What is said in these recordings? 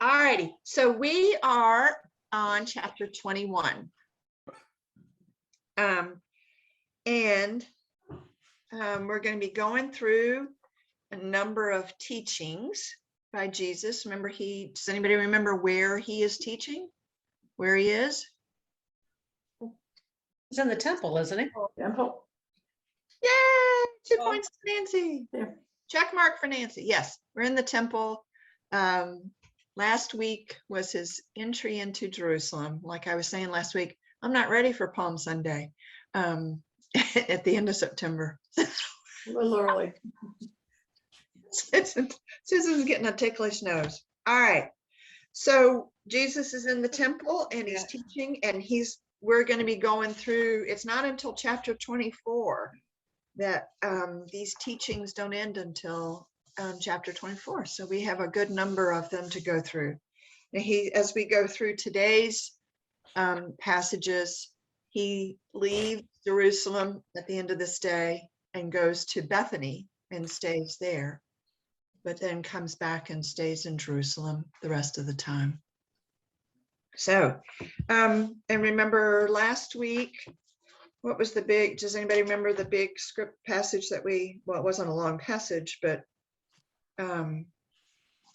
All righty, so we are on chapter 21. We're going to be going through a number of teachings by Jesus. Remember, does anybody remember where he is teaching? Where he is? He's in the temple, isn't he? Temple. Yay! 2 points to Nancy. There. Check mark for Nancy. Yes, we're in the temple. Last week was his entry into Jerusalem. Like I was saying last week, I'm not ready for Palm Sunday at the end of September. A little early. Susan's getting a ticklish nose. All right. So Jesus is in the temple and he's teaching, and we're going to be going through, it's not until chapter 24 that these teachings don't end until chapter 24. So we have a good number of them to go through. And as we go through today's passages, he leaves Jerusalem at the end of this day and goes to Bethany and stays there, but then comes back and stays in Jerusalem the rest of the time. So, and remember last week, what was does anybody remember the big script passage that well, it wasn't a long passage, but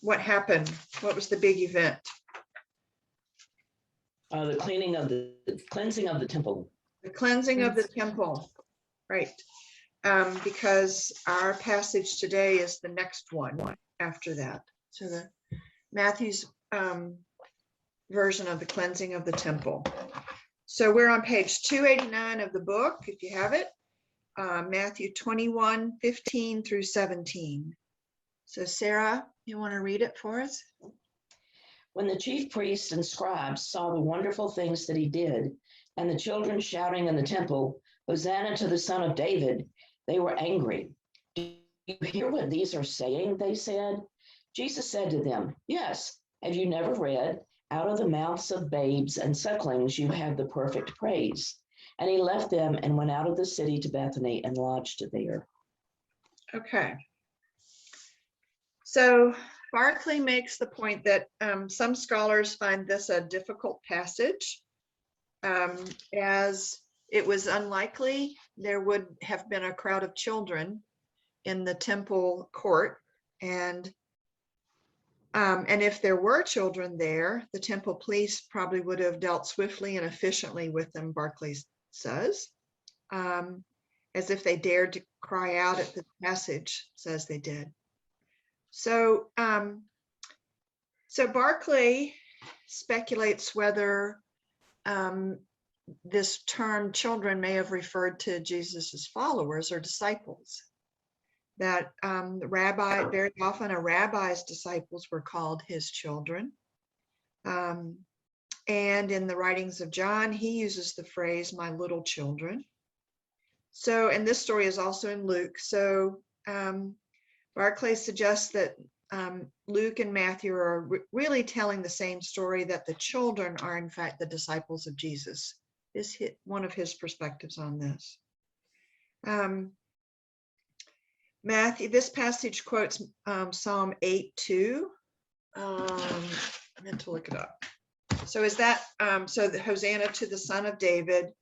what happened? What was the big event? The cleansing of the temple. The cleansing of the temple, right. Because our passage today is the next one after that. So Matthew's version of the cleansing of the temple. So we're on page 289 of the book, if you have it, Matthew 21:15 through 17. So Sarah, you want to read it for us? When the chief priests and scribes saw the wonderful things that he did, and the children shouting in the temple, "Hosanna to the Son of David," they were angry. "Do you hear what these are saying?" they said. Jesus said to them, "Yes, have you never read, 'Out of the mouths of babes and sucklings you have the perfect praise'?" And he left them and went out of the city to Bethany and lodged there. Okay. So Barclay makes the point that some scholars find this a difficult passage, as it was unlikely there would have been a crowd of children in the temple court, and if there were children there, the temple police probably would have dealt swiftly and efficiently with them, Barclay says, as if they dared to cry out at the passage, says they did. So, Barclay speculates whether this term children may have referred to Jesus's followers or disciples. That very often a rabbi's disciples were called his children. And in the writings of John, he uses the phrase, "my little children." So, and this story is also in Luke. So Barclay suggests that Luke and Matthew are really telling the same story, that the children are in fact the disciples of Jesus. Is one of his perspectives on this. This passage quotes Psalm 8:2. I meant to look it up. So is that, so the Hosanna to the Son of David,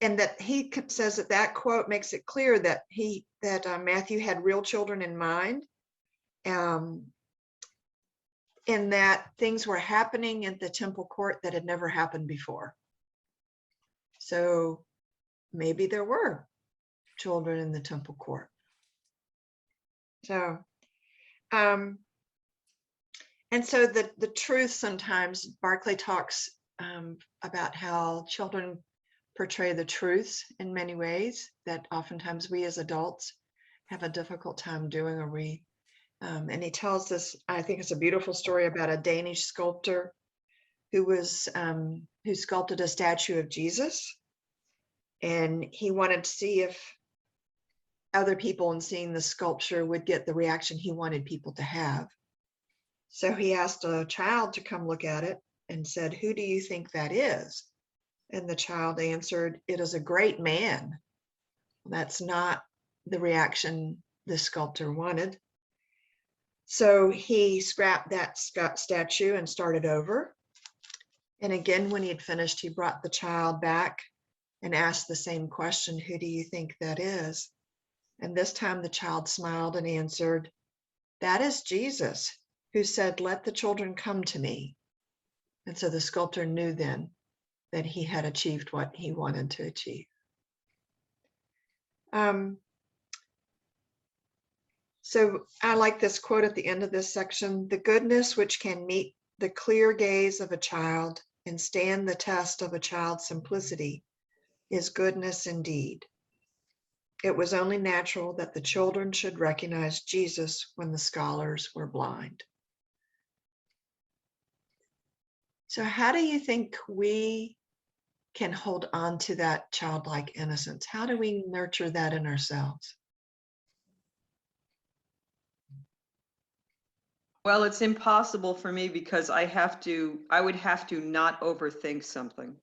and that he says that quote makes it clear that Matthew had real children in mind, in that things were happening at the temple court that had never happened before. So maybe there were children in the temple court. So, and so the truth, sometimes Barclay talks about how children portray the truths in many ways that oftentimes we as adults have a difficult time doing or read. And he tells this, I think it's a beautiful story about a Danish sculptor who sculpted a statue of Jesus. And he wanted to see if other people, in seeing the sculpture, would get the reaction he wanted people to have. So he asked a child to come look at it and said, "Who do you think that is?" And the child answered, "It is a great man." That's not the reaction the sculptor wanted. So he scrapped that statue and started over. And again, when he had finished, he brought the child back and asked the same question, who do you think that is? And this time the child smiled and answered, that is Jesus, who said, let the children come to me. And so the sculptor knew then that he had achieved what he wanted to achieve. So I like this quote at the end of this section, the goodness which can meet the clear gaze of a child and stand the test of a child's simplicity is goodness indeed. It was only natural that the children should recognize Jesus when the scholars were blind. So how do you think we can hold on to that childlike innocence? How do we nurture that in ourselves? Well, it's impossible for me because I would have to not overthink something.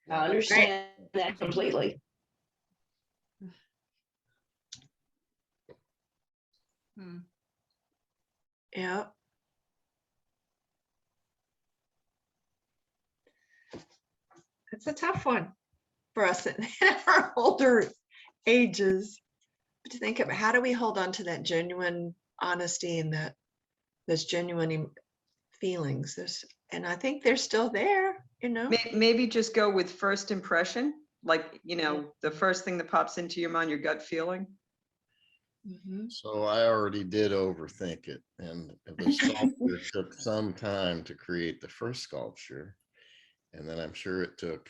I understand that completely. Yeah. It's a tough one for us in our older ages to think of. How do we hold on to that genuine honesty and those genuine feelings? And I think they're still there, you know. Maybe just go with first impression, like, you know, the first thing that pops into your mind, your gut feeling. Mm-hmm. So I already did overthink it, and the sculpture took some time to create the first sculpture, and then I'm sure it took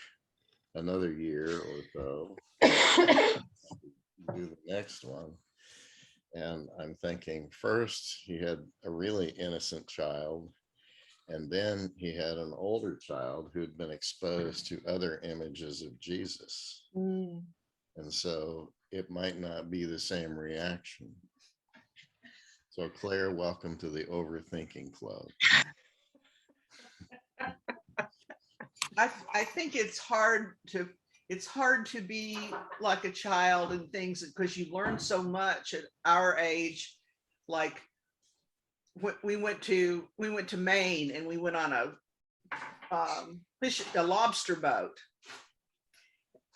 another year or so to do the next one. And I'm thinking, first he had a really innocent child, and then he had an older child who had been exposed to other images of Jesus. Mm. And so it might not be the same reaction. So Claire, welcome to the overthinking club. I think it's hard to be like a child and things because you learn so much at our age. Like we went to Maine and we went on a lobster boat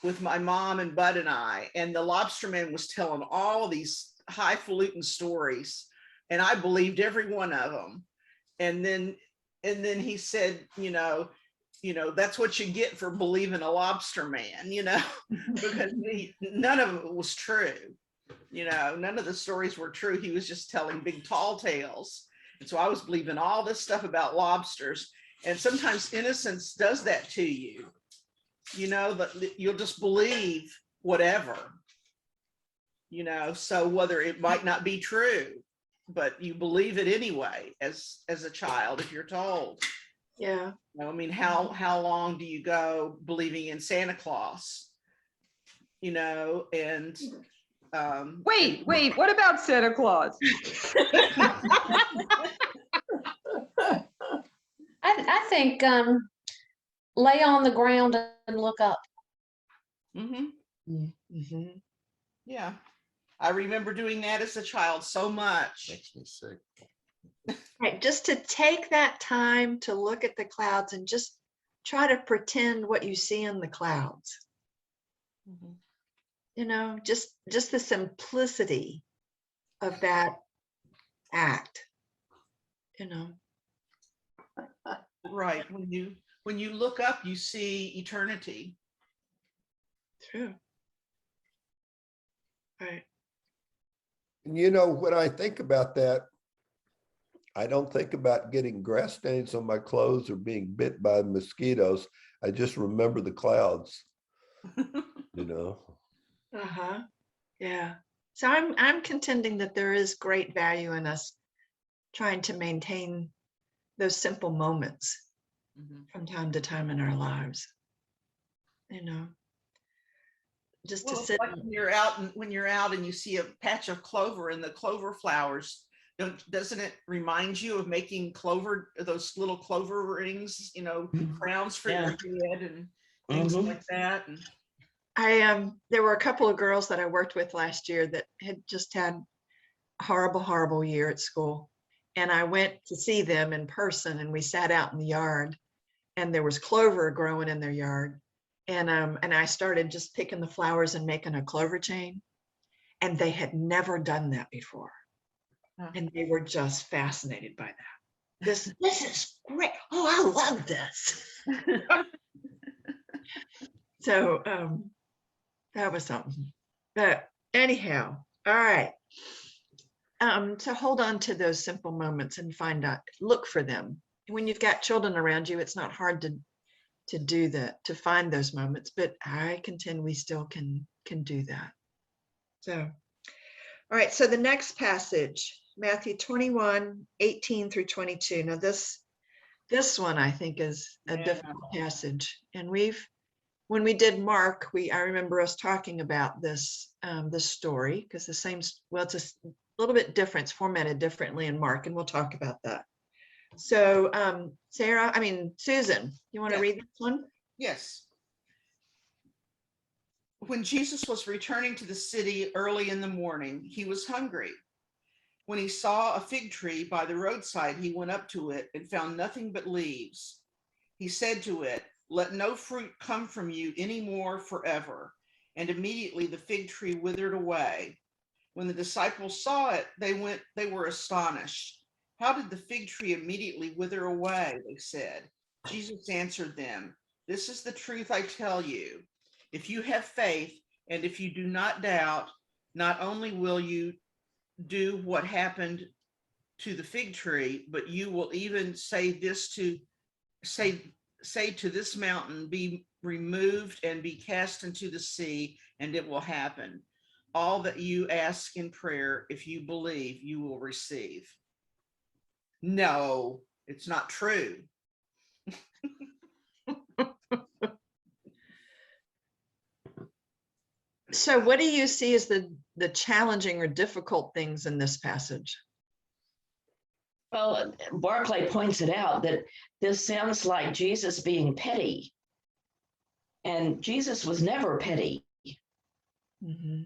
with my mom and Bud and I, and the lobsterman was telling all these highfalutin stories, and I believed every one of them. And then he said, you know, that's what you get for believing a lobster man, you know, because none of it was true. You know, none of the stories were true. He was just telling big tall tales. And so I was believing all this stuff about lobsters. And sometimes innocence does that to you, you know, that you'll just believe whatever, you know, so whether it might not be true, but you believe it anyway as a child if you're told. Yeah. I mean, how long do you go believing in Santa Claus? You know, and Wait, what about Santa Claus? I think lay on the ground and look up. Mm-hmm. Yeah, I remember doing that as a child so much. Makes me sick. Right, just to take that time to look at the clouds and just try to pretend what you see in the clouds. You know, just the simplicity of that act, you know. Right, when you look up, you see eternity. True. Right. You know, when I think about that, I don't think about getting grass stains on my clothes or being bit by mosquitoes. I just remember the clouds, you know. Uh-huh. Yeah. So I'm contending that there is great value in us trying to maintain those simple moments from time to time in our lives. You know, just to Well, sit. like when you're out and you see a patch of clover and the clover flowers, doesn't it remind you of making clover, those little clover rings, you know, crowns for your head and things like that? And there were a couple of girls that I worked with last year that had just had a horrible year at school. And I went to see them in person, and we sat out in the yard, and there was clover growing in their yard. And I started just picking the flowers and making a clover chain. And they had never done that before. Oh. And they were just fascinated by that. This is great. Oh, I love this. So that was something. But anyhow, all right. So hold on to those simple moments and find out, look for them. When you've got children around you, it's not hard to do that, to find those moments, but I contend we still can do that. So, all right, so the next passage, Matthew 21:18 through 22. Now this one I think is a difficult passage. And when we did Mark, I remember us talking about this story, because it's a little bit different, it's formatted differently in Mark, and we'll talk about that. So Susan, you want to read this one? Yes. When Jesus was returning to the city early in the morning, he was hungry. When he saw a fig tree by the roadside, he went up to it and found nothing but leaves. He said to it, "Let no fruit come from you anymore forever." And immediately the fig tree withered away. When the disciples saw it, they were astonished. "How did the fig tree immediately wither away?" they said. Jesus answered them, "This is the truth I tell you. If you have faith and if you do not doubt, not only will you do what happened to the fig tree, but you will even say to this mountain, be removed and be cast into the sea, and it will happen. All that you ask in prayer, if you believe, you will receive." No, it's not true. So what do you see as the challenging or difficult things in this passage? Well, Barclay points it out that this sounds like Jesus being petty. And Jesus was never petty. Mm-hmm.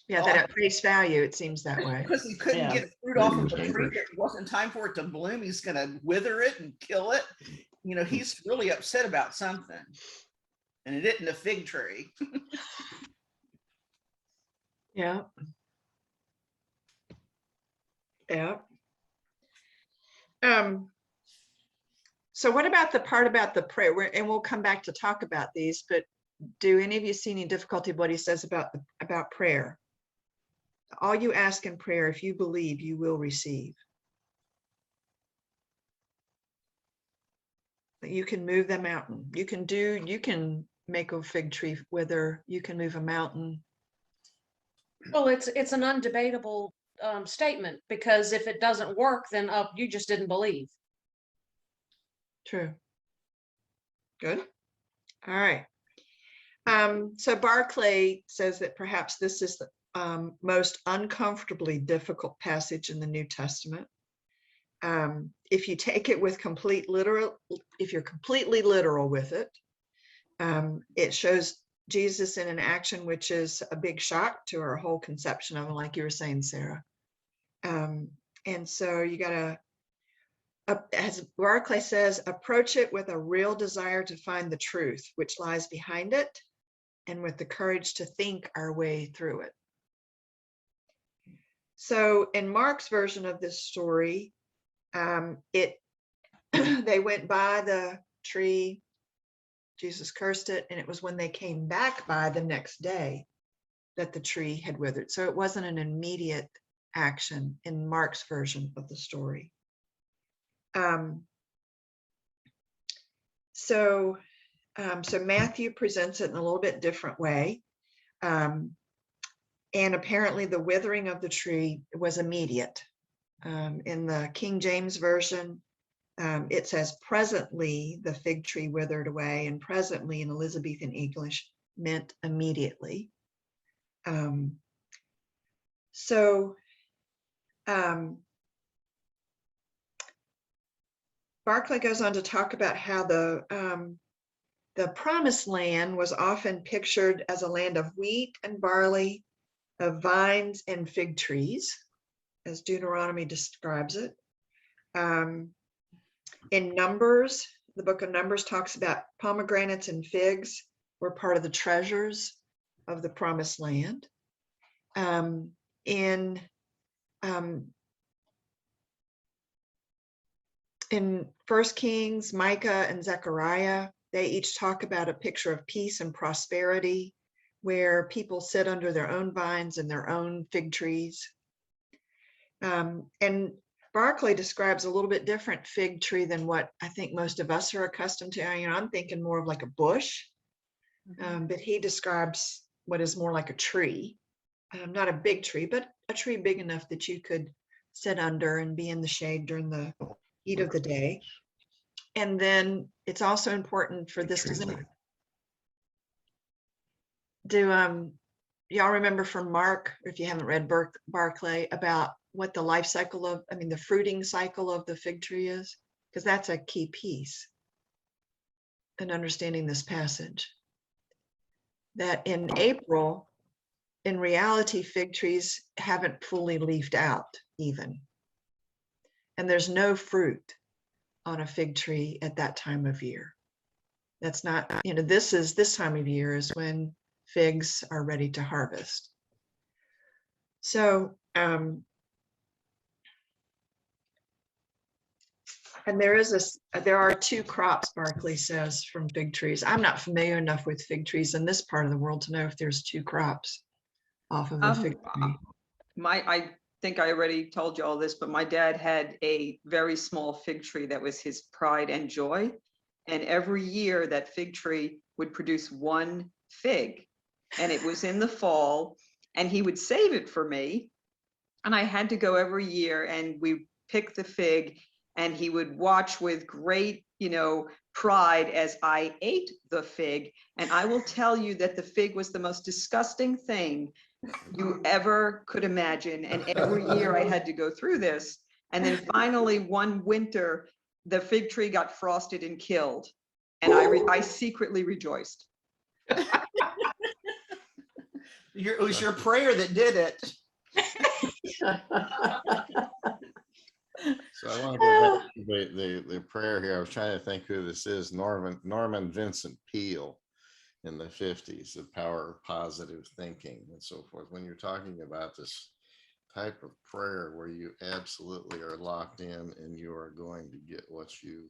Yeah, that at face value, it seems that way. Because he couldn't get fruit off of a tree that it wasn't time for it to bloom. He's going to wither it and kill it. He's really upset about something. And it isn't a fig tree. Yeah. Yeah. So what about the part about the prayer? And we'll come back to talk about these, but do any of you see any difficulty what he says about prayer? All you ask in prayer, if you believe, you will receive. You can move the mountain. You can make a fig tree wither. You can move a mountain. Well, it's an undebatable statement, because if it doesn't work, then you just didn't believe. True. Good. All right. So Barclay says that perhaps this is the most uncomfortably difficult passage in the New Testament. If you take it with if you're completely literal with it, it shows Jesus in an action which is a big shock to our whole conception of him, like you were saying, Sarah. And so you gotta, as Barclay says, approach it with a real desire to find the truth which lies behind it, and with the courage to think our way through it. So in Mark's version of this story, they went by the tree, Jesus cursed it, and it was when they came back by the next day that the tree had withered. So it wasn't an immediate action in Mark's version of the story. So Matthew presents it in a little bit different way. And apparently the withering of the tree was immediate. In the King James Version, it says presently the fig tree withered away, and presently in Elizabethan English meant immediately. Barclay goes on to talk about how the promised land was often pictured as a land of wheat and barley, of vines and fig trees, as Deuteronomy describes it. In Numbers, the book of Numbers talks about pomegranates and figs were part of the treasures of the promised land. In First Kings, Micah and Zechariah, they each talk about a picture of peace and prosperity where people sit under their own vines and their own fig trees. And Barclay describes a little bit different fig tree than what I think most of us are accustomed to. I'm thinking more of like a bush, but he describes what is more like a tree, not a big tree, but a tree big enough that you could sit under and be in the shade during the heat of the day. And then it's also important for this to do y'all remember from Mark, if you haven't read Barclay, about what the life cycle of, the fruiting cycle of the fig tree is? Because that's a key piece in understanding this passage. That in April, in reality, fig trees haven't fully leafed out even. And there's no fruit on a fig tree at that time of year. That's not, this time of year is when figs are ready to harvest. So, and there are two crops, Barclay says, from fig trees. I'm not familiar enough with fig trees in this part of the world to know if there's two crops off of a fig tree. I think I already told you all this, but my dad had a very small fig tree that was his pride and joy. And every year that fig tree would produce one fig, and it was in the fall, and he would save it for me. And I had to go every year and we pick the fig, and he would watch with great, pride as I ate the fig. And I will tell you that the fig was the most disgusting thing you ever could imagine. And every year I had to go through this. And then finally one winter, the fig tree got frosted and killed. And I secretly rejoiced. It was your prayer that did it. So I want to go back to the prayer here. I was trying to think who this is. Norman Vincent Peale in the 50s, the power of positive thinking and so forth. When you're talking about this type of prayer where you absolutely are locked in and you are going to get what you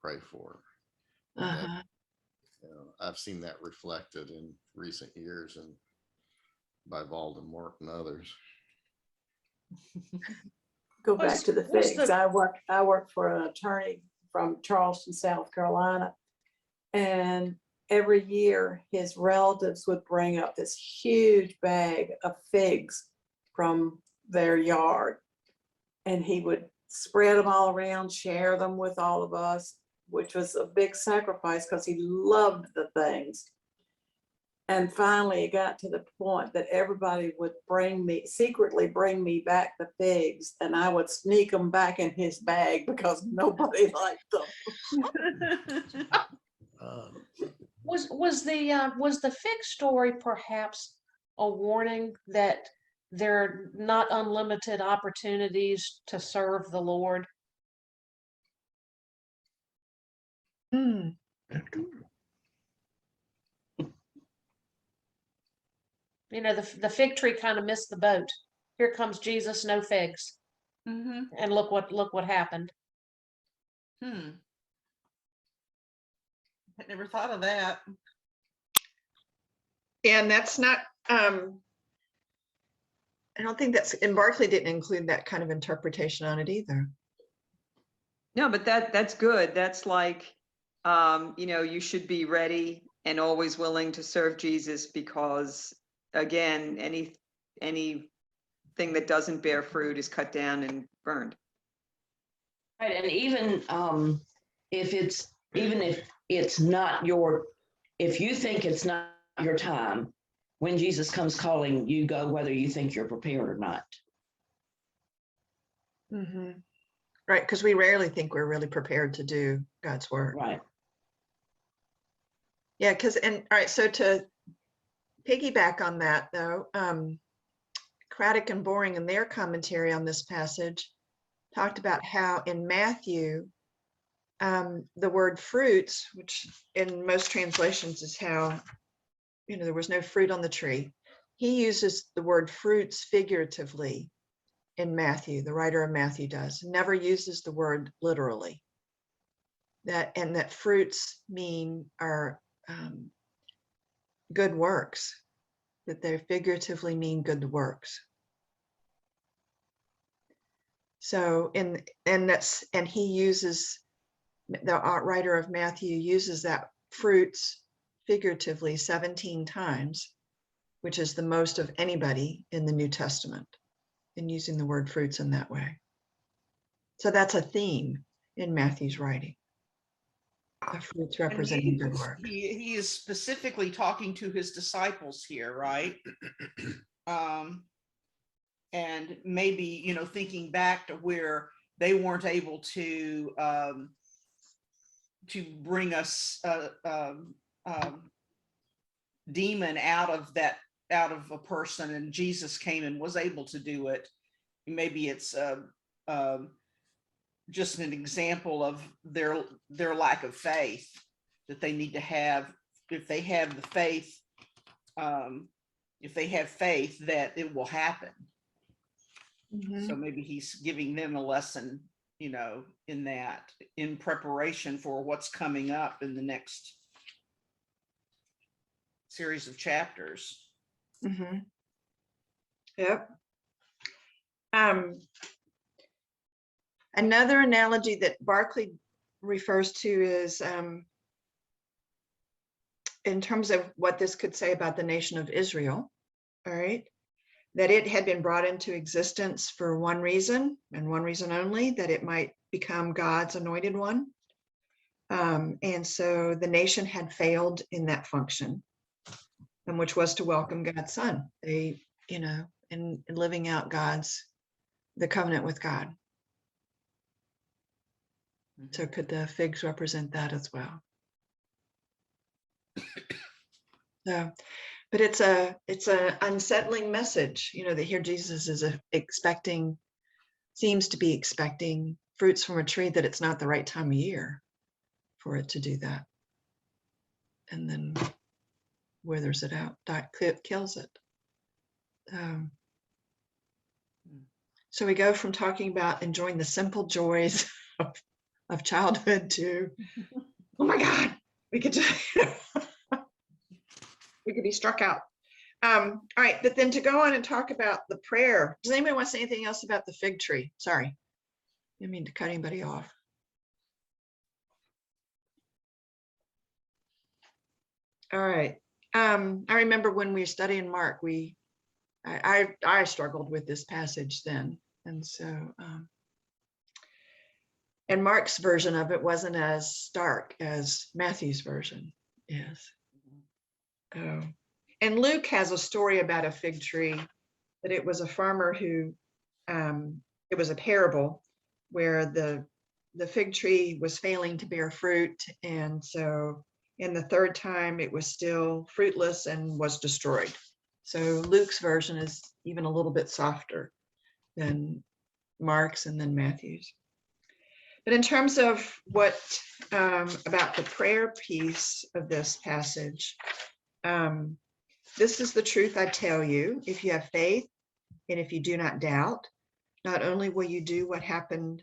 pray for. And, I've seen that reflected in recent years and by Voldemort and others. Go back to the figs. I work for an attorney from Charleston, South Carolina, and every year his relatives would bring up this huge bag of figs from their yard, and he would spread them all around, share them with all of us, which was a big sacrifice because he loved the things. And finally, it got to the point that everybody would secretly bring me back the figs, and I would sneak them back in his bag because nobody liked them. Was the fig story perhaps a warning that there are not unlimited opportunities to serve the Lord? The fig tree kind of missed the boat. Here comes Jesus, no figs. And look what happened. I never thought of that. And that's not, I don't think and Barclay didn't include that kind of interpretation on it either. No, but that's good. That's like, you should be ready and always willing to serve Jesus, because again, anything that doesn't bear fruit is cut down and burned. Right, and even if you think it's not your time, when Jesus comes calling, you go whether you think you're prepared or not. Right, because we rarely think we're really prepared to do God's work. Right. Yeah, because, and all right, so to piggyback on that though, Craddock and Boring in their commentary on this passage talked about how in Matthew, the word fruits, which in most translations is how, there was no fruit on the tree. He uses the word fruits figuratively in Matthew, the writer of Matthew does, never uses the word literally. And that fruits are good works, that they figuratively mean good works. So he uses, the writer of Matthew uses that fruits figuratively 17 times, which is the most of anybody in the New Testament in using the word fruits in that way. So that's a theme in Matthew's writing. The fruits representing good work. He is specifically talking to his disciples here, right? And maybe, thinking back to where they weren't able to bring us demon out of a person, and Jesus came and was able to do it. Maybe it's just an example of their lack of faith that they need to have. If they have the faith, that it will happen. Mm-hmm. So maybe he's giving them a lesson, in that, in preparation for what's coming up in the next series of chapters. Mm-hmm. Yep. Another analogy that Barclay refers to is in terms of what this could say about the nation of Israel, all right, that it had been brought into existence for one reason and one reason only, that it might become God's anointed one. And so the nation had failed in that function, and which was to welcome God's son. They, in living out the covenant with God. So could the figs represent that as well? So, but it's a unsettling message, that here Jesus is seems to be expecting fruits from a tree that it's not the right time of year for it to do that. And then withers it out, kills it. So we go from talking about enjoying the simple joys of childhood to, oh my God, we could be struck out. All right, but then to go on and talk about the prayer. Does anybody want to say anything else about the fig tree? Sorry, didn't mean to cut anybody off. All right. I remember when we were studying Mark, I struggled with this passage then, and so and Mark's version of it wasn't as stark as Matthew's version is. And Luke has a story about a fig tree, that it was a farmer who, it was a parable where the fig tree was failing to bear fruit. And so in the third time, it was still fruitless and was destroyed. So Luke's version is even a little bit softer than Mark's and then Matthew's. But in terms of what, about the prayer piece of this passage, this is the truth I tell you, if you have faith and if you do not doubt, not only will you do what happened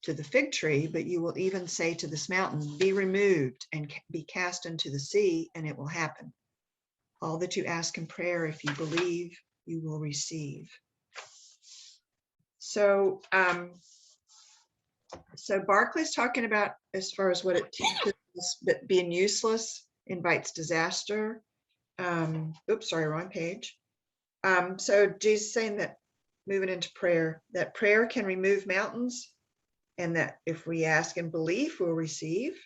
to the fig tree, but you will even say to this mountain, be removed and be cast into the sea, and it will happen. All that you ask in prayer, if you believe, you will receive. So, so Barclay's talking about, as far as what it teaches us, that being useless invites disaster. Oops, sorry, wrong page. So Jesus saying that, moving into prayer, that prayer can remove mountains, and that if we ask and believe, we'll receive.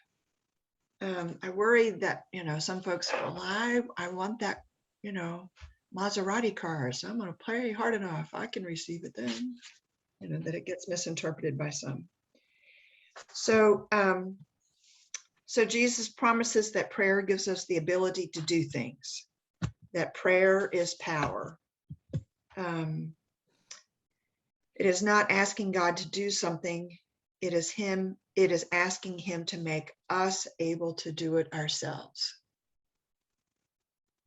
I worry that, some folks, well, I want that, Maserati car, so I'm going to pray hard enough, I can receive it then, that it gets misinterpreted by some. So So Jesus promises that prayer gives us the ability to do things, that prayer is power. It is not asking God to do something. It is asking him to make us able to do it ourselves.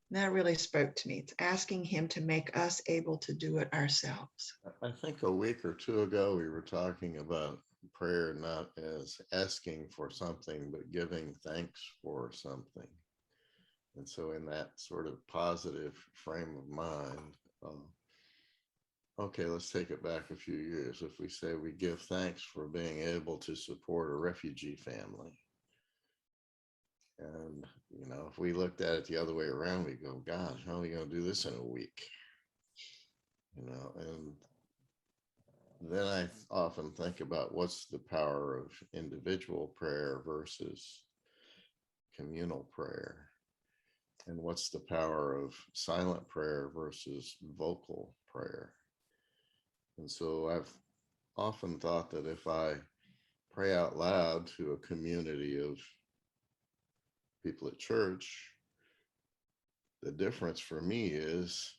And that really spoke to me. It's asking him to make us able to do it ourselves. I think a week or two ago, we were talking about prayer not as asking for something, but giving thanks for something. And so in that sort of positive frame of mind, okay, let's take it back a few years. If we say we give thanks for being able to support a refugee family. And, you know, if we looked at it the other way around, we go, God, how are we going to do this in a week? You know, and then I often think about what's the power of individual prayer versus communal prayer. And what's the power of silent prayer versus vocal prayer? And so I've often thought that if I pray out loud to a community of people at church, the difference for me is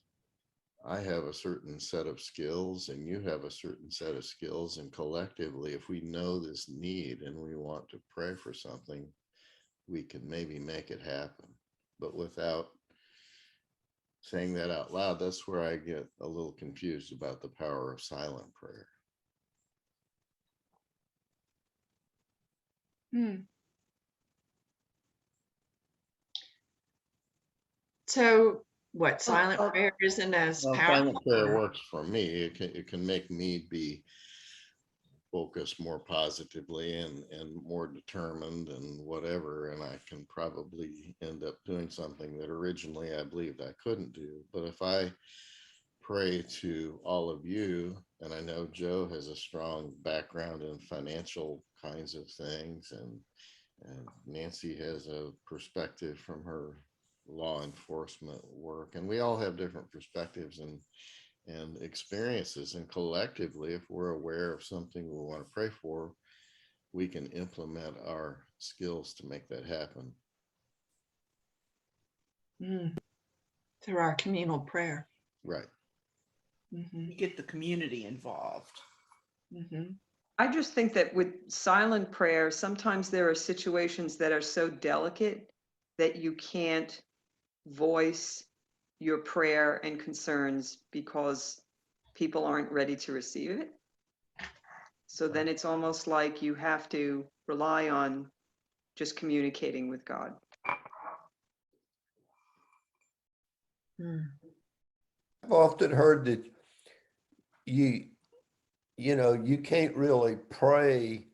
I have a certain set of skills and you have a certain set of skills. And collectively, if we know this need and we want to pray for something, we can maybe make it happen. But without saying that out loud, that's where I get a little confused about the power of silent prayer. So what, silent prayer isn't as Well, powerful? silent prayer works for me. It can make me be focused more positively and more determined and whatever, and I can probably end up doing something that originally I believed I couldn't do. But if I pray to all of you, and I know Joe has a strong background in financial kinds of things, and Nancy has a perspective from her law enforcement work, and we all have different perspectives and experiences, and collectively, if we're aware of something we want to pray for, we can implement our skills to make that happen. Through our communal prayer. Right. You get the community involved. I just think that with silent prayer, sometimes there are situations that are so delicate that you can't voice your prayer and concerns because people aren't ready to receive it. So then it's almost like you have to rely on just communicating with God. I've often heard that you know, you can't really pray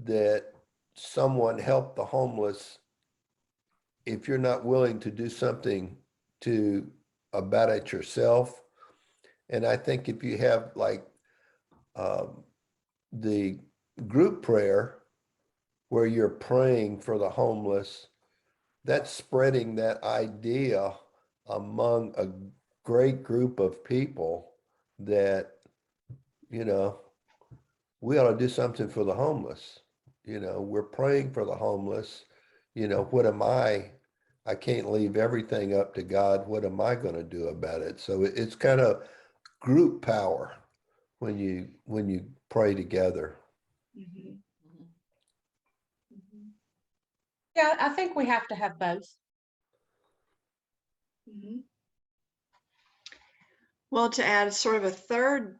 that someone help the homeless if you're not willing to do something about it yourself. And I think if you have like the group prayer where you're praying for the homeless, that's spreading that idea among a great group of people that, you know, we ought to do something for the homeless. You know, we're praying for the homeless. You know, what am I can't leave everything up to God. What am I going to do about it? So it's kind of group power when you pray together. Yeah, I think we have to have both. Well, to add sort of a third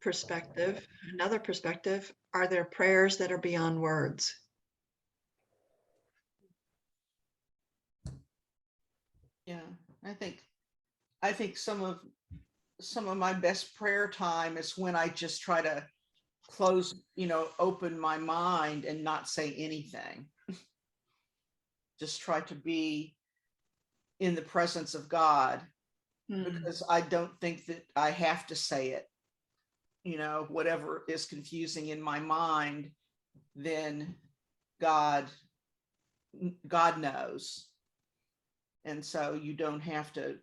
perspective, another perspective, are there prayers that are beyond words? Yeah, I think some of my best prayer time is when I just try to close, you know, open my mind and not say anything. Just try to be in the presence of God, because I don't think that I have to say it. You know, whatever is confusing in my mind, then God knows. And so you don't have to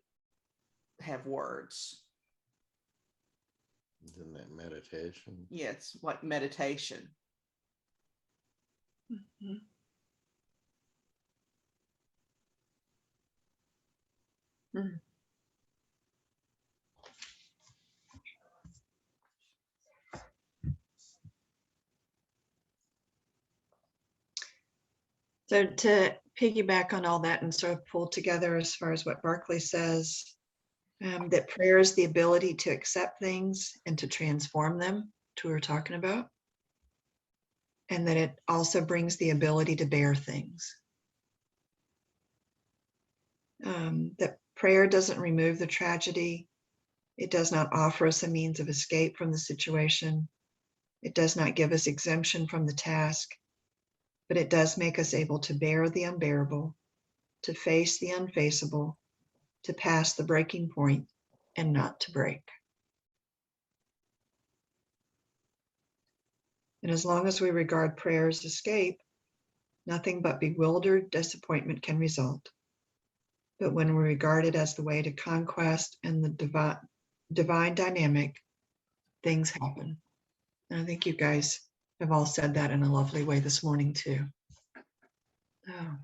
have words. Isn't that meditation? Yeah, it's like meditation. Mhm. So to piggyback on all that and sort of pull together as far as what Barclay says, that prayer is the ability to accept things and to transform them, which we were talking about. And that it also brings the ability to bear things. That prayer doesn't remove the tragedy. It does not offer us a means of escape from the situation. It does not give us exemption from the task, but it does make us able to bear the unbearable, to face the unfaceable, to pass the breaking point and not to break. And as long as we regard prayer as escape, nothing but bewildered disappointment can result. But when we regard it as the way to conquest and the divine dynamic, things happen. And I think you guys have all said that in a lovely way this morning too. Oh.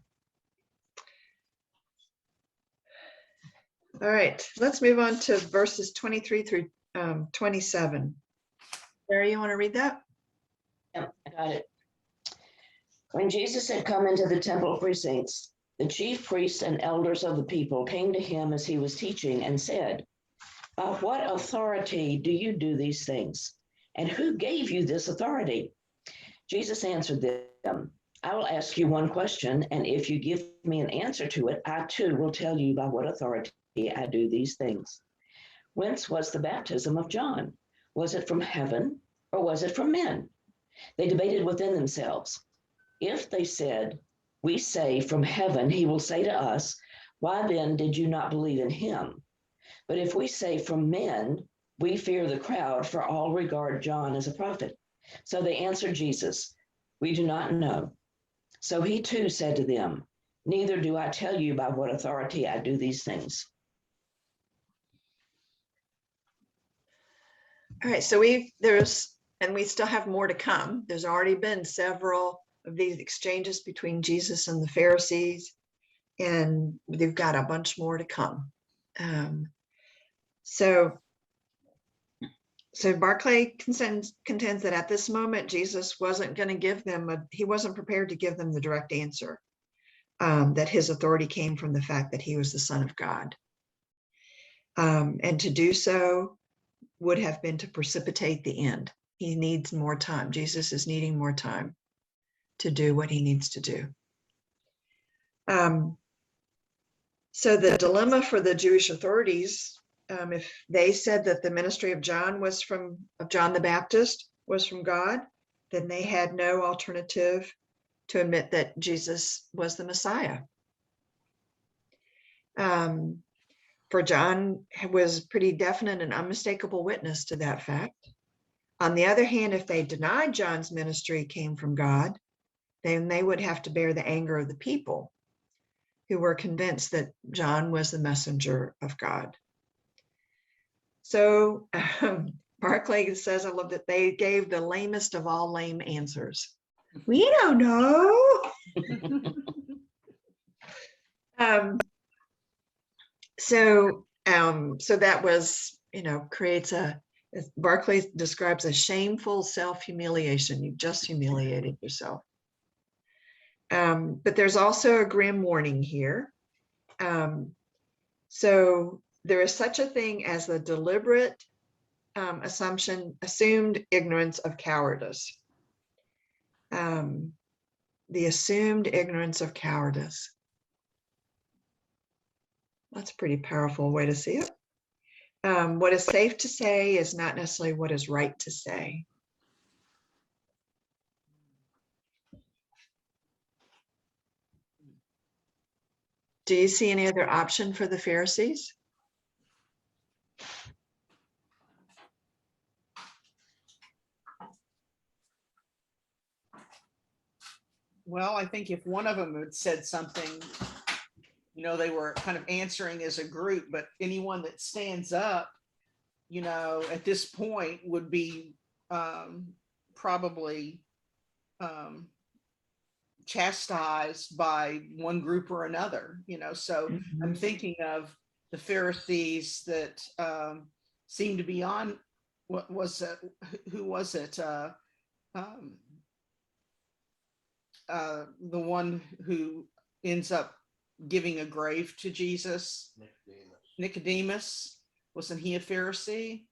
All right, let's move on to verses 23 through 27. Barry, you want to read that? Yep, I got it. When Jesus had come into the temple precincts, the chief priests and elders of the people came to him as he was teaching and said, "By what authority do you do these things? And who gave you this authority?" Jesus answered them, "I will ask you one question, and if you give me an answer to it, I too will tell you by what authority I do these things. Whence was the baptism of John? Was it from heaven, or was it from men?" They debated within themselves. If they said, "We say from heaven," he will say to us, "Why then did you not believe in him?" But if we say from men, we fear the crowd, for all regard John as a prophet. So they answered Jesus, "We do not know." So he too said to them, "Neither do I tell you by what authority I do these things." All right, so we still have more to come. There's already been several of these exchanges between Jesus and the Pharisees, and they've got a bunch more to come. So Barclay contends that at this moment, Jesus wasn't going to give them he wasn't prepared to give them the direct answer, that his authority came from the fact that he was the Son of God. And to do so would have been to precipitate the end. He needs more time. Jesus is needing more time to do what he needs to do. So the dilemma for the Jewish authorities, if they said that the ministry of John the Baptist was from God, then they had no alternative to admit that Jesus was the Messiah. For John was pretty definite and unmistakable witness to that fact. On the other hand, if they denied John's ministry came from God, then they would have to bear the anger of the people who were convinced that John was the messenger of God. So Barclay says, I love that they gave the lamest of all lame answers. We don't know. So that was, creates Barclay describes a shameful self-humiliation. You've just humiliated yourself. But there's also a grim warning here. So there is such a thing as the deliberate assumed ignorance of cowardice. The assumed ignorance of cowardice. That's a pretty powerful way to see it. What is safe to say is not necessarily what is right to say. Do you see any other option for the Pharisees? Well, I think if one of them had said something, they were kind of answering as a group, but anyone that stands up, at this point would be probably chastised by one group or another, so I'm thinking of the Pharisees that seemed to be on, what was it, who was it? The one who ends up giving a grave to Jesus, Nicodemus, wasn't he a Pharisee?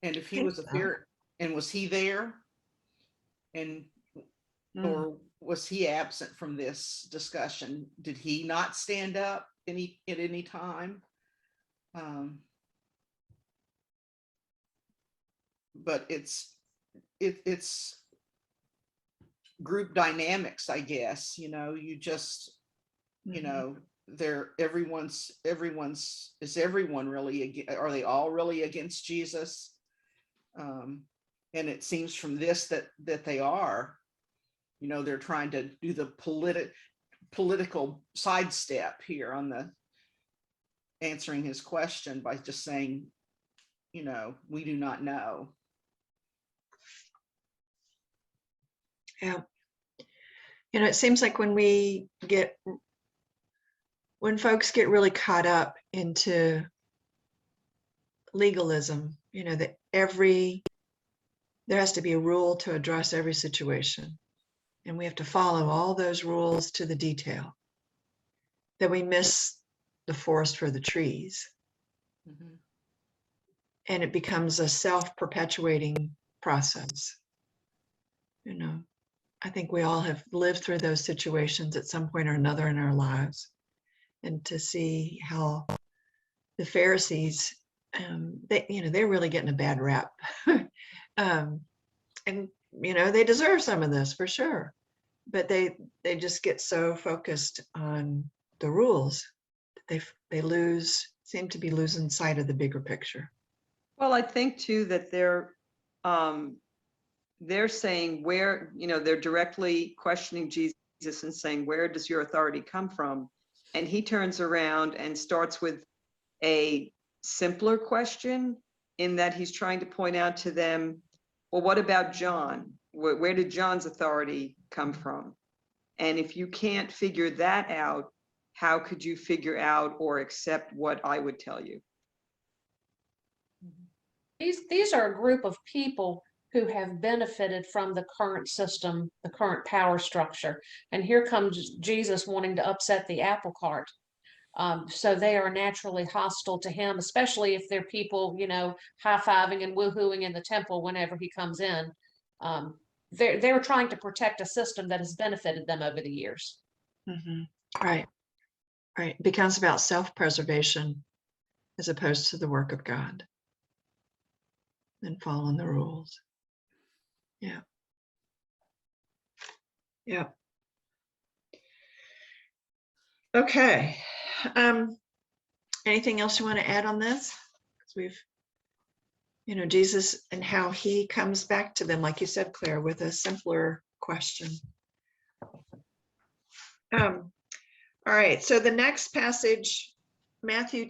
And if he think was a so. Pharisee, and was he there? And or was he absent from this discussion? Did he not stand up at any time? But it's group dynamics, I guess. You just, is everyone really, are they all really against Jesus? And it seems from this that they are. They're trying to do the political sidestep here on the answering his question by just saying, we do not know. Yeah. It seems like when folks get really caught up into legalism, that there has to be a rule to address every situation. And we have to follow all those rules to the detail, that we miss the forest for the trees. Mm-hmm. And it becomes a self-perpetuating process. I think we all have lived through those situations at some point or another in our lives. And to see how the Pharisees, they're really getting a bad rap. And they deserve some of this for sure, but they just get so focused on the rules that they seem to be losing sight of the bigger picture. Well, I think too that they're saying where, they're directly questioning Jesus and saying, where does your authority come from? And he turns around and starts with a simpler question, in that he's trying to point out to them, well, what about John? Where did John's authority come from? And if you can't figure that out, how could you figure out or accept what I would tell you? These are a group of people who have benefited from the current system, the current power structure. And here comes Jesus wanting to upset the apple cart. So they are naturally hostile to him, especially if they're people, high-fiving and woohooing in the temple whenever he comes in. They're trying to protect a system that has benefited them over the years. Mm-hmm. Right. It becomes about self-preservation as opposed to the work of God and following the rules. Yeah. Okay. Anything else you want to add on this? Because we've, Jesus and how he comes back to them, like you said, Claire, with a simpler question. All right. So the next passage, Barclay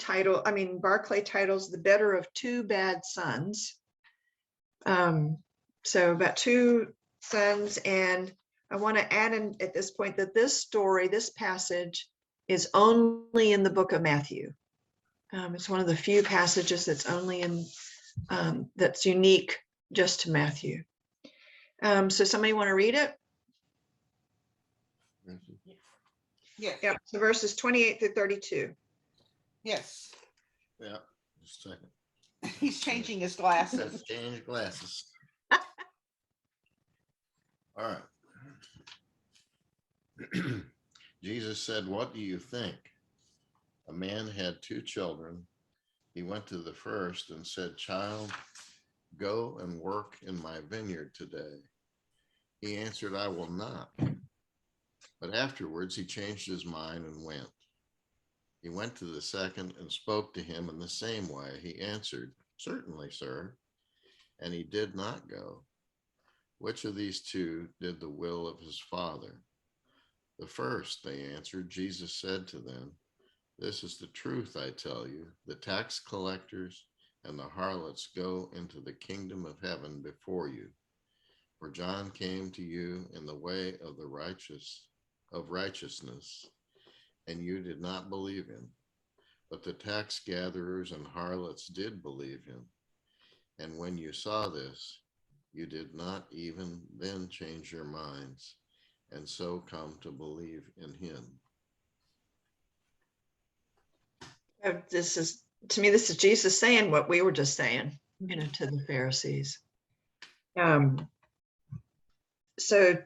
titles "The Better of Two Bad Sons." So about two sons, and I want to add in at this point that this passage is only in the book of Matthew. It's one of the few passages that's only in, that's unique just to Matthew. So somebody want to read it? Yes. Yeah. So verses 28 through 32. Yes. Yeah, just a second. He's changing his glasses. Let's change glasses. All right. Jesus said, "What do you think? A man had two children. He went to the first and said, 'Child, go and work in my vineyard today.' He answered, 'I will not.' But afterwards he changed his mind and went. He went to the second and spoke to him in the same way. He answered, 'Certainly, sir.' And he did not go. Which of these two did the will of his father?" "The first," they answered. Jesus said to them, "This is the truth, I tell you. The tax collectors and the harlots go into the kingdom of heaven before you. For John came to you in the way of righteousness, and you did not believe him. But the tax gatherers and harlots did believe him. And when you saw this, you did not even then change your minds, and so come to believe in him. This is, to me, this is Jesus saying what we were just saying, to the Pharisees. So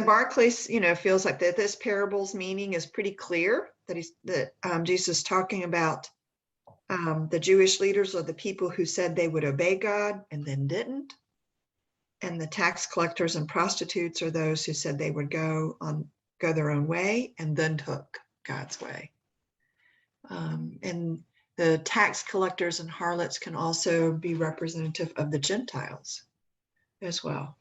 Barclay, feels like that this parable's meaning is pretty clear, that Jesus is talking about the Jewish leaders or the people who said they would obey God and then didn't. And the tax collectors and prostitutes are those who said they would go their own way and then took God's way. And the tax collectors and harlots can also be representative of the Gentiles as well.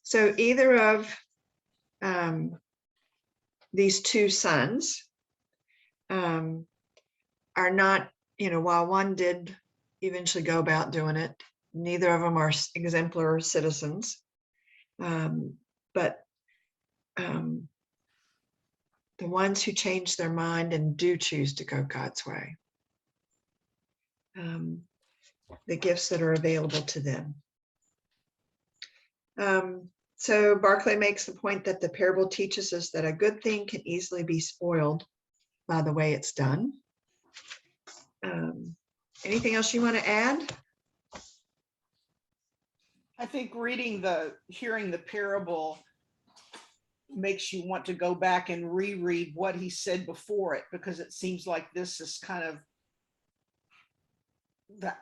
So either of these two sons are not, while one did eventually go about doing it, neither of them are exemplar citizens. But the ones who change their mind and do choose to go God's way, the gifts that are available to them. So Barclay makes the point that the parable teaches us that a good thing can easily be spoiled by the way it's done. Anything else you want to add? I think hearing the parable makes you want to go back and reread what he said before it, because it seems like this is kind of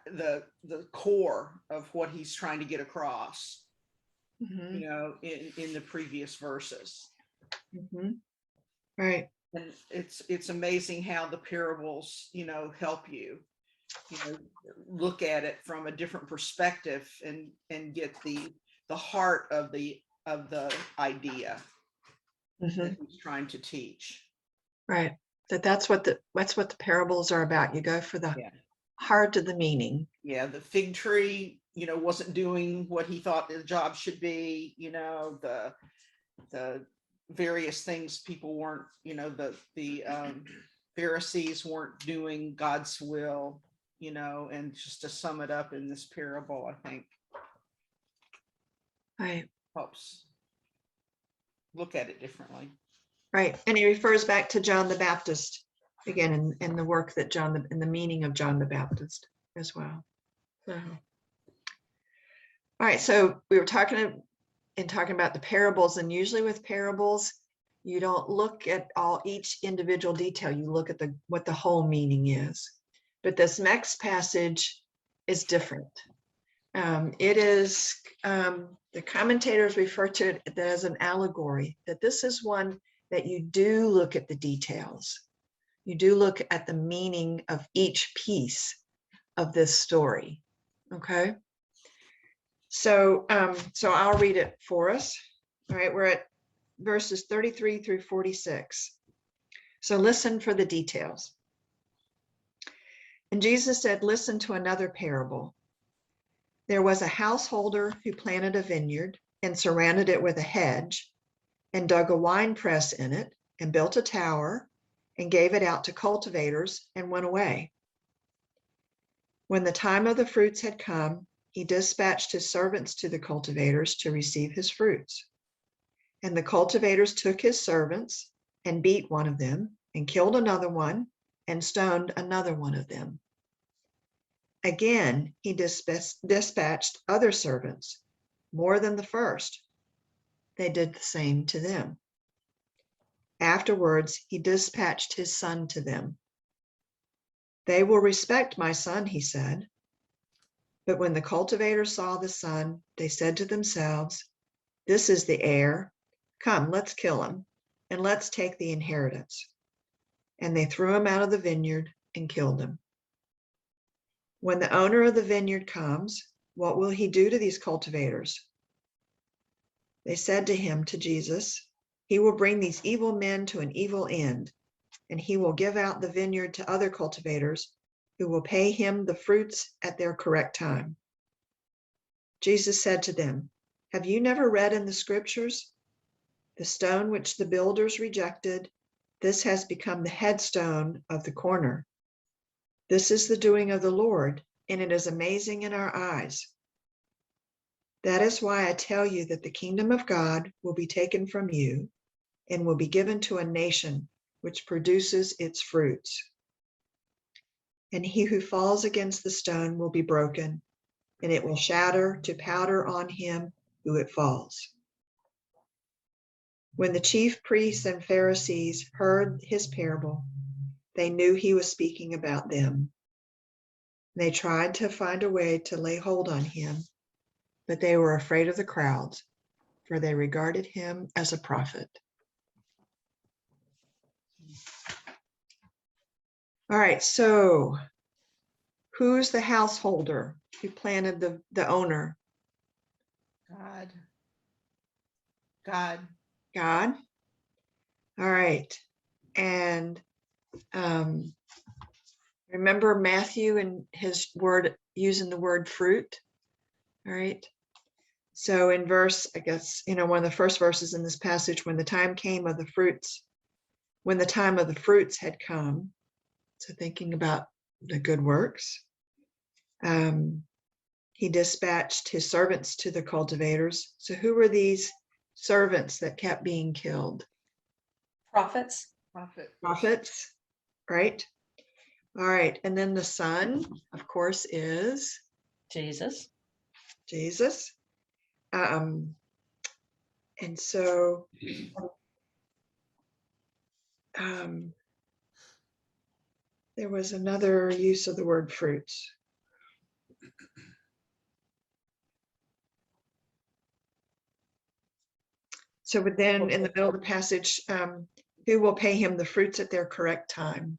the core of what he's trying to get across, in the previous verses. Right. And it's amazing how the parables, help you, look at it from a different perspective and get the heart of the idea that he's trying to teach. Right. That's what the parables are about. You go for the heart of the meaning. Yeah, the fig tree, wasn't doing what he thought the job should be. The various things people weren't, the Pharisees weren't doing God's will, and just to sum it up in this parable, I think helps look at it differently. Right. And he refers back to John the Baptist again in the work that in the meaning of John the Baptist as well. So, all right. So we were talking about the parables, and usually with parables, you don't look at each individual detail. You look at what the whole meaning is. But this next passage is different. It is, the commentators refer to it as an allegory, that this is one that you do look at the details. You do look at the meaning of each piece of this story. Okay. So I'll read it for us. All right, we're at verses 33 through 46. So listen for the details. And Jesus said, "Listen to another parable. There was a householder who planted a vineyard and surrounded it with a hedge and dug a wine press in it and built a tower and gave it out to cultivators and went away. When the time of the fruits had come, he dispatched his servants to the cultivators to receive his fruits. And the cultivators took his servants and beat one of them and killed another one and stoned another one of them. Again, he dispatched other servants, more than the first. They did the same to them. Afterwards, he dispatched his son to them. They will respect my son, he said. But when the cultivators saw the son, they said to themselves, this is the heir. Come, let's kill him, and let's take the inheritance. And they threw him out of the vineyard and killed him. When the owner of the vineyard comes, what will he do to these cultivators? They said to Jesus, he will bring these evil men to an evil end. and he will give out the vineyard to other cultivators who will pay him the fruits at their correct time. Jesus said to them, "Have you never read in the scriptures? The stone which the builders rejected, this has become the headstone of the corner. This is the doing of the Lord, and it is amazing in our eyes. That is why I tell you that the kingdom of God will be taken from you and will be given to a nation which produces its fruits. And he who falls against the stone will be broken, and it will shatter to powder on him who it falls." When the chief priests and Pharisees heard his parable, they knew he was speaking about them. They tried to find a way to lay hold on him, but they were afraid of the crowds, for they regarded him as a prophet. All right, so who's the householder who planted the owner? God. God. God. All right. And remember Matthew and his word, using the word fruit. All right. So in verse, I guess, one of the first verses in this passage, when the time of the fruits had come, so thinking about the good works, he dispatched his servants to the cultivators. So who were these servants that kept being killed? Prophets. Prophets, right? All right. And then the son, of course, is Jesus. Jesus. And so there was another use of the word fruits. So but then in the middle of the passage, who will pay him the fruits at their correct time?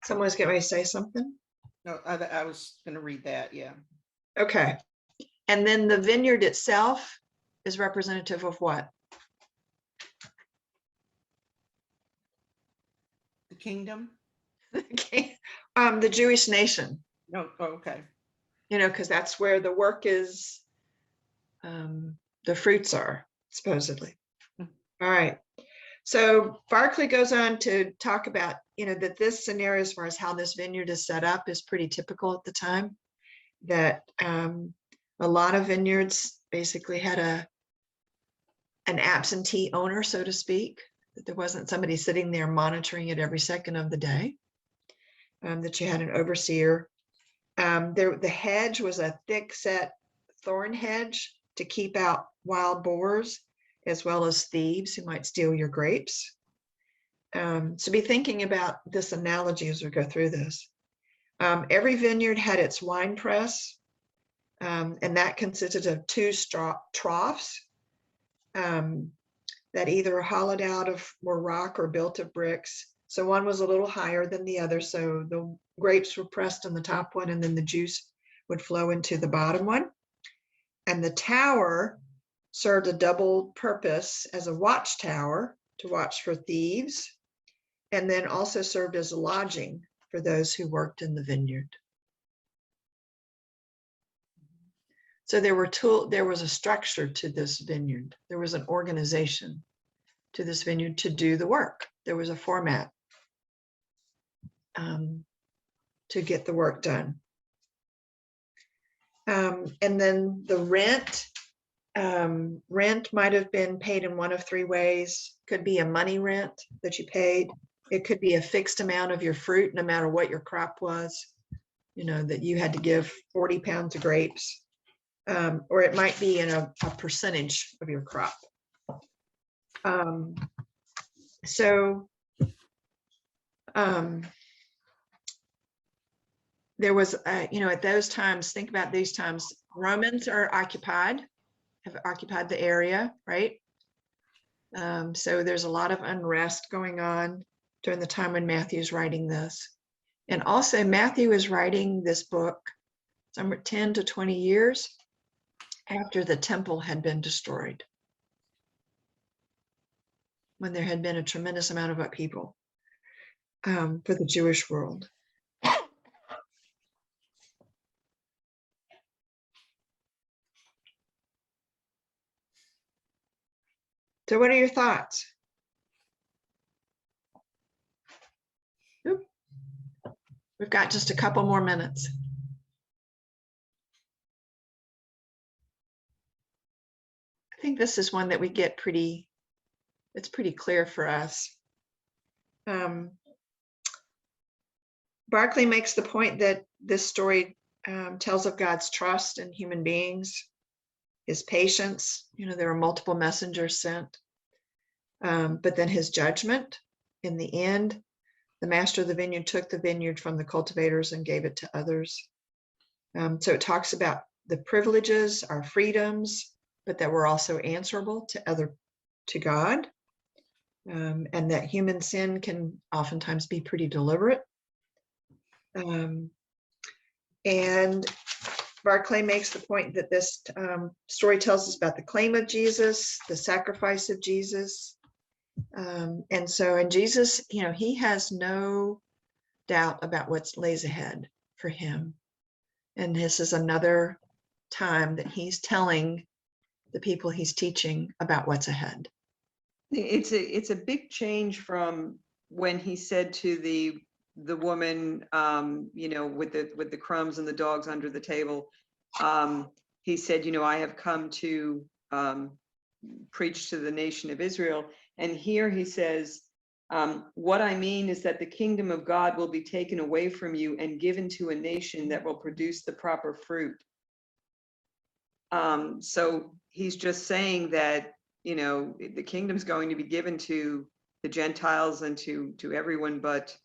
Someone's getting ready to say something? No, I was going to read that. Yeah. Okay. And then the vineyard itself is representative of what? The kingdom. Okay. The Jewish nation. No. Oh, okay. Because that's where the work is, the fruits are, supposedly. All right. So Barclay goes on to talk about, that this scenario, as far as how this vineyard is set up, is pretty typical at the time. That a lot of vineyards basically had an absentee owner, so to speak, that there wasn't somebody sitting there monitoring it every second of the day, that you had an overseer. The hedge was a thick set thorn hedge to keep out wild boars, as well as thieves who might steal your grapes. So be thinking about this analogy as we go through this. Every vineyard had its wine press, and that consisted of two troughs that either hollowed out of rock or built of bricks. So one was a little higher than the other, so the grapes were pressed on the top one, and then the juice would flow into the bottom one. And the tower served a double purpose as a watchtower to watch for thieves, and then also served as a lodging for those who worked in the vineyard. So there was a structure to this vineyard. There was an organization to this vineyard to do the work. There was a format to get the work done. And then the rent might have been paid in one of three ways. Could be a money rent that you paid. It could be a fixed amount of your fruit, no matter what your crop was, that you had to give 40 pounds of grapes. Or it might be in a percentage of your crop. There was, at those times, think about these times, Romans have occupied the area, right? So there's a lot of unrest going on during the time when Matthew's writing this. And also Matthew is writing this book somewhere 10 to 20 years after the temple had been destroyed. when there had been a tremendous amount of upheaval for the Jewish world. So what are your thoughts? Oop. We've got just a couple more minutes. I think this is one that we get it's pretty clear for us. Barclay makes the point that this story tells of God's trust in human beings, his patience. There are multiple messengers sent, but then his judgment in the end. The master of the vineyard took the vineyard from the cultivators and gave it to others. So it talks about the privileges, our freedoms, but that we're also answerable to God, and that human sin can oftentimes be pretty deliberate. And Barclay makes the point that this story tells us about the claim of Jesus, the sacrifice of Jesus. And Jesus, he has no doubt about what lays ahead for him. And this is another time that he's telling the people he's teaching about what's ahead. It's a big change from when he said to the woman, with the crumbs and the dogs under the table. He said, I have come to preach to the nation of Israel. And here he says, what I mean is that the kingdom of God will be taken away from you and given to a nation that will produce the proper fruit. So he's just saying that, the kingdom's going to be given to the Gentiles and to everyone, but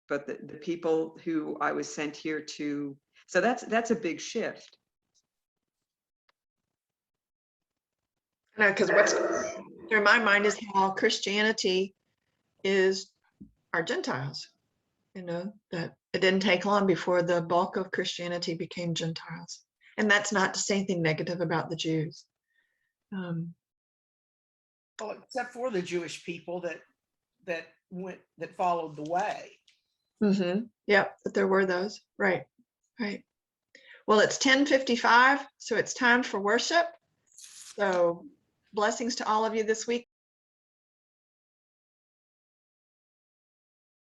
the people who I was sent here to. So that's a big shift. Because what's through my mind is how Christianity are Gentiles. That it didn't take long before the bulk of Christianity became Gentiles. And that's not to say anything negative about the Jews. Well, except for the Jewish people that followed the way. Yep, but there were those. Right. Well, it's 10:55, so it's time for worship. So blessings to all of you this week.